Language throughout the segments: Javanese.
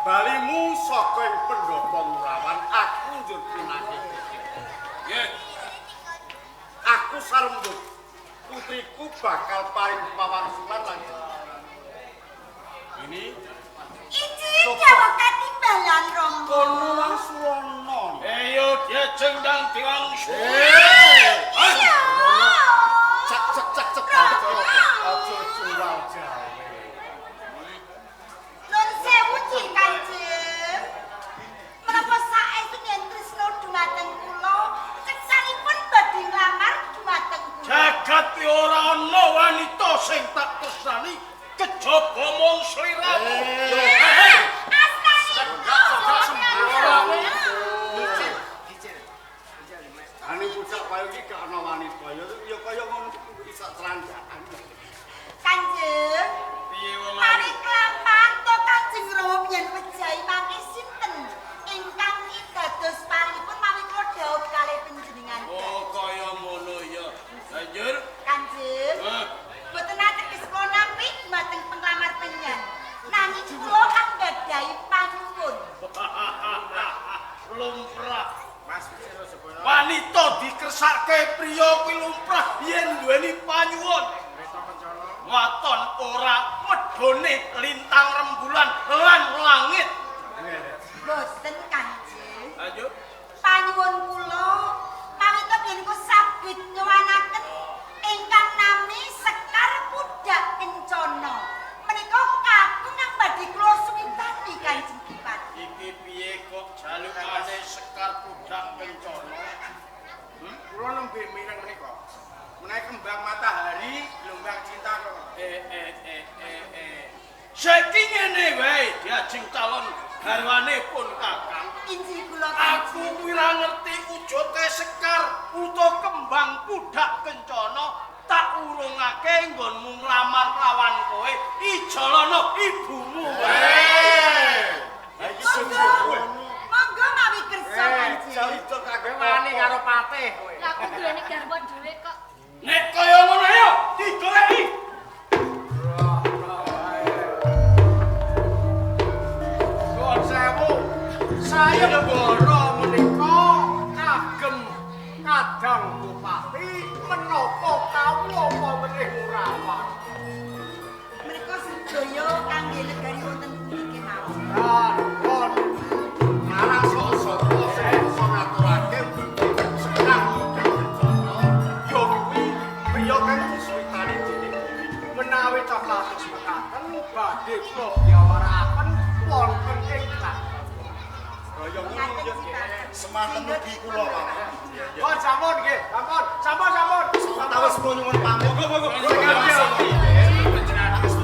Balimu saka ing pendopo Murawan aku njur pinake. Nggih. Aku sarembut putriku bakal paring pawarsulan lan ini iki dewa katimbalan Romo. Kono wang suwana. Ayo dia cendang tiang Iya. Cek. Aja curang jawe. Nun sewu Cik Kanjeng. Menapa saestu yen tresna dumateng kula, kesanipun badhe nglamar dumateng kula. jagat ki ora ana wanita sing tak tresnani kejaba mung sliramu. Ane bocah kaya iki gak ana wanita ya kaya ngono bisa teranjakan. Kanjeng. Piye wong Mari kelampah to Kanjeng Rama yen wejahi mangke sinten ingkang dados paripun mawi kula dhawuh kalih panjenengan. Oh kaya ngono ya. Banjur Kanjeng. Boten ateges kula nampi dumateng penglamar penyan. Nanging kula anggadhahi panuwun. lumrah. Mas wanita dikersake priya kuwi lumrah yen duweni panyuwun. Waton ora medhone lintang rembulan lan langit. Boten Kanjeng. Ayo. Panyuwun kula pamita yen kula saged nyuwanaken ingkang nami Sekar Pudak Kencana. Menika kakung kang badhe kula suwitani Kanjeng Bupati. Iki piye kok jalukane Sekar Pudak Kencana? Kula nembe mireng menika. Menawi kembang matahari, gelombang cinta kok. Saiki ngene wae diajeng calon garwane pun Kakang. Injih kula Aku ora ngerti wujude Sekar utawa kembang Pudak Kencana tak urungake nggonmu nglamar lawan kowe Ijalana ibumu wae. Monggo mawi kersa Kanjeng. Jalito kagak wani karo patih kowe. Lah aku duweni garwa dhewe kok. Nek kaya ngono ayo digoleki. Nuwun sewu. Saya negara menika kagem kadang bupati menapa kawula apa meneh Murawan. Menika sedaya kangge negari wonten pundi kemawon. Pun marang sok-sok sing ngaturake senang yo kuwi priya kang disuwitani dening menawi coklat mekaten badhe kula diawaraken wonten ing kraton. Kaya ngono yo semanten mugi kula Pak. Pun sampun nggih, sampun. Sawetawis kula nyuwun pamit. Monggo. Hati-hati ya. Mas,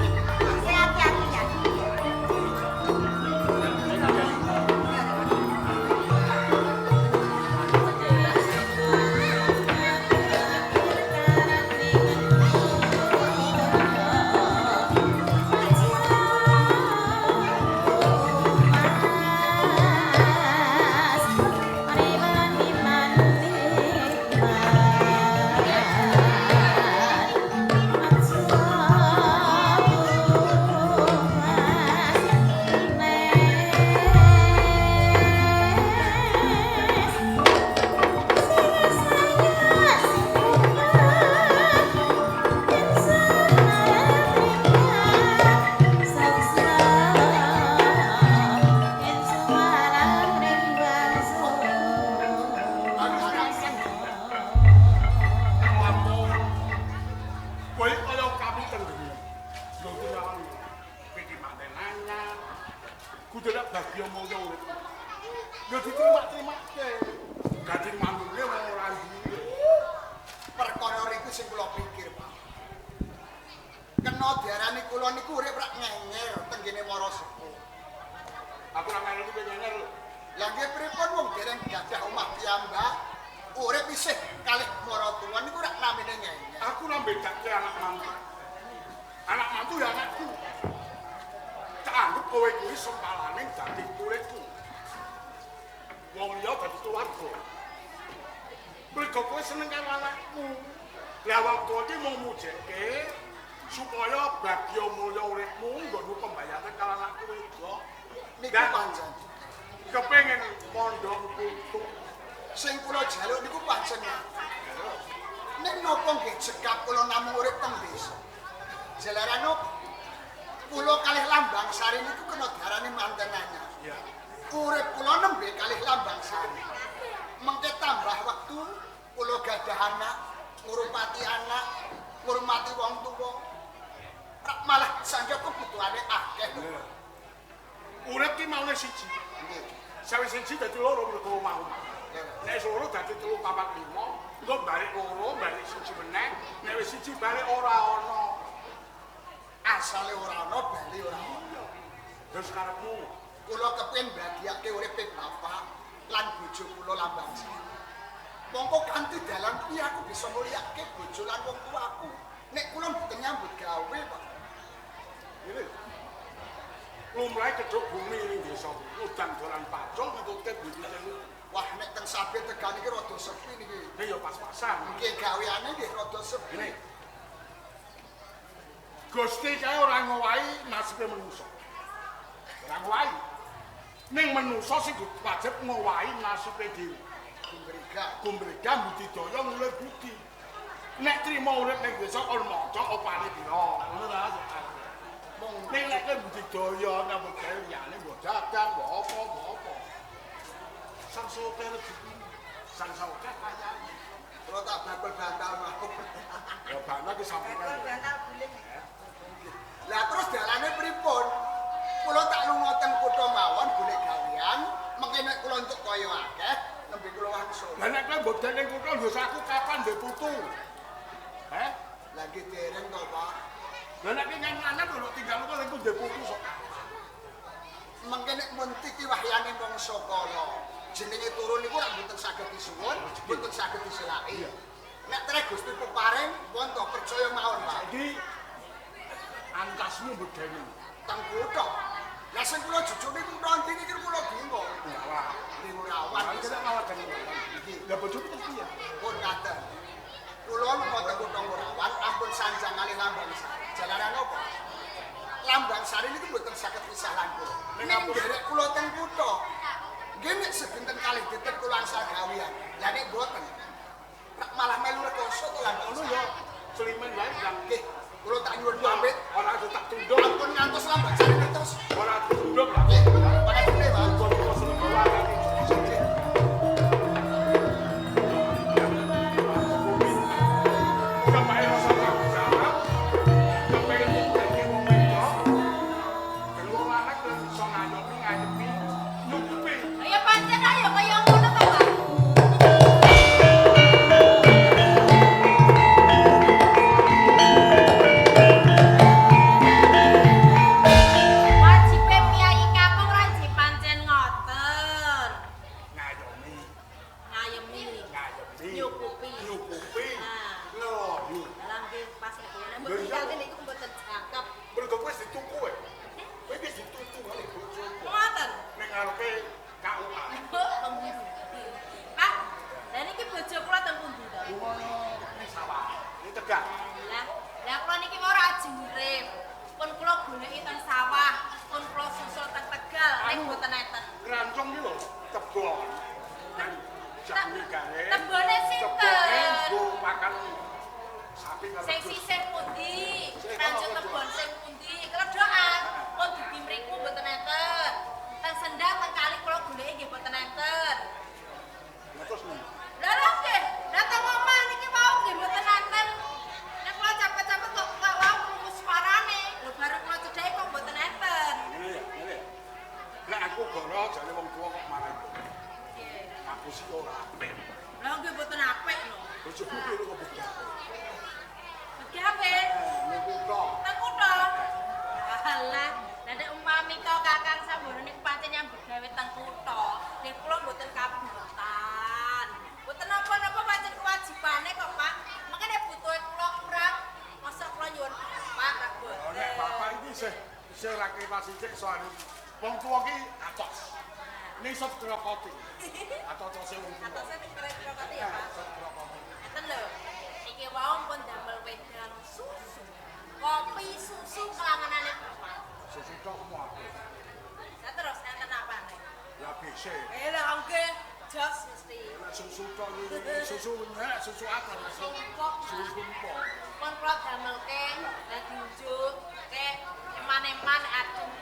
kudu nek bagya mulya urip. Ya diterima-terimake. Gading mandune wong ora duwe. Perkara iku sing kula pikir, Pak. Kena diarani kula niku urip rak ngenger tenggene para sepuh. Aku ora ngerti pengener lho. Lah nggih pripun wong dereng gadah omah piyambak, urip isih kalih para tuwa niku rak namine ngenger. Aku ora bedake anak mantu. Anak mantu ya anakku. Tak anggap kowe kuwi sempalane dadi muridku. Wong liya dadi keluarga. Mergo kowe seneng karo anakku. Lah wong tuwa iki mau mujeke supaya bagya mulya uripmu nggonmu pembayaran karo anakku wedok. Niku Dan pancen. kepengin pondok putu. Sing kula jaluk niku pancen. Nek napa nggih cekap kula namung urip teng desa. Jalaran napa? Kula kalih Lambang Sari niku kena diarani manten anyar. Ya. Urip kula nembe kalih Lambang Sari. Mengke tambah wektu kula gadah anak, ngurupati anak, ngurmati wong tuwa. Malah sangga kebutuhane akeh. Urip ki maune siji. Nggih. Sawise siji dadi loro mergo mau. Nek loro dadi 3 4 5, engko balik loro, balik siji meneh, nek wis siji balik ora ana. Asale ora ana, bali ora ana. Terus karepmu Kula kepengin bagiake uripe bapak lan bojo kula Lambang Sari. Mongko kanthi dalan kuwi aku bisa mulyake bojo lan wong tuaku. Nek kula mboten nyambut gawe, Pak. ngene. Lumrahe kedhok bumi ning desa udan dolan pacul ngetutke bibite. Wah, nek teng Sabit tekan iki rada sepi niki. Ya pas-pasan. Nggih gaweane nggih rada sepi. Ngene. Gusti kae ora ngowahi nasibe manusa. Ora ngowahi. Ning manusa sing wajib ngowahi nasibe dhewe. Kumbrega budidaya mulai budi. Nek trimo urip ning desa kon maca opane pira. Ngono ta. Ning nek budidaya nyambut gawe liyane mbok dagang, mbok apa. Sang sote rezeki. Sang sote kayane. Kula tak bakul bantal mau. Ya bantal ki sampeyan. Bantal guling. Lah terus dalane pripun? Kula tak lunga teng kutha mawon golek gawean, mengke nek kula entuk kaya akeh, nembe kula wangsul. Lah nek kowe mbok ning kutha dosaku kapan ndek putu? Heh? Lagi dereng to, Pak. Lah nek ngen anak lho tinggal kok engko ndek putu sok. Mengke nek mun titi wahyane mangsa kala, jenenge turun niku rak mboten saged disuwun, mboten saged diselaki. Nek trek Gusti peparing, pun to percaya mawon, Pak. Saiki antasmu bedeni. Teng kutha. Lah sing kula jujune kutha ndi niki kula bingung. Wah, Ning Urawan iki nek malah dene. Lah bojoku piye? pun ngaten. Kula lunga teng kutha Urawan ampun sanjang kalih Lambang Sari. Jalaran napa? Lambang Sari niku mboten saged pisah lan kula. Ning derek kula teng kutha. Nggih nek sebenten kalih detik kula angsal gawean. Lah nek mboten malah melu rekoso to lan Ngono ya, Selimen wae ndang nggih. Kula tak nyuwun pamit. ora ada tak tunduk. Ampun ngantos Lambang Sari terus. Ora tunduk lah. Nggih, pada gede, Pak. Kok seneng wae iki. Kepae rasa tahu jawab. Kepengen dadi wong wedok. Kedua anak dan iso ngayomi ngadepi nyukupi. Ya pancen ayo kaya ngono to, Pak. Wajibe miyai kampung ra pancen ngoten. Ngayomi, Ngayomi, ngayomi. nyukupi. Nyukupi. Nah. Ngelohi. Dalam ki pas kebulan mbok tinggal niku mboten cakep. Mergo kowe wis dituku kowe. Kowe wis dituku kali bojomu. Ngoten. Ning ngarepe KUA. Pak, lha niki bojo kula teng pundi to? Ini sawah. Ini Tegal. Lah kula niki ora ajurip. Pun kula goleki teng sawah, pun kula susul teng Tegal, ning mboten enten. Krancong iki lho, tebon. Dan jami gawe. Tebone sinten? Tebone nggo pakan sapi karo Sing wedhus. sisih pundi? Ranjut tebon sing pundi? Kledokan. Pun dugi mriku mboten enten. Teng Sendang teng kali kula goleki nggih mboten enten. Lah terus nih. Lah lho nggih, datang omah niki wau nggih mboten enten. Nek kula capek-capek kok wau rumus parane. Lho bareng kula cedhake kok mboten enten. Ngene ya, ngene. aku gara jane wong tuwa kok marah. Nggih. Aku sih ora apik. Lah nggih mboten apik lho. Bojoku ki kok beda. Bagi apik? Niku kok. Nang kutho. Alah, nek umpami to Kakang Sambono niku pancen yang begawe teng kutho, nek kula mboten kabutan. Mboten napa-napa pancen kewajibane kok, Pak. Makane butuhe kula kurang, masa kula nyuwun Pak ra boten. Nek bapak iki isih ra kelas sithik soalé wong tuwa ki atos. Ning sok krokoti. Atose wong tuwa. Atose ning kira-kira ya, Pak. Sok krokoti. Ngeten lho. Iki wau pun damel wedang susu. Kopi susu kelanganane Bapak. Susu tok muat. Saya terus enten apane? Ya bisa. Lah nggih, jos mesti. Nek susu tok iki susu nek susu akar. Sumpok. Susu kumpul. Pun kula damelke dadi njuk kek eman-eman adem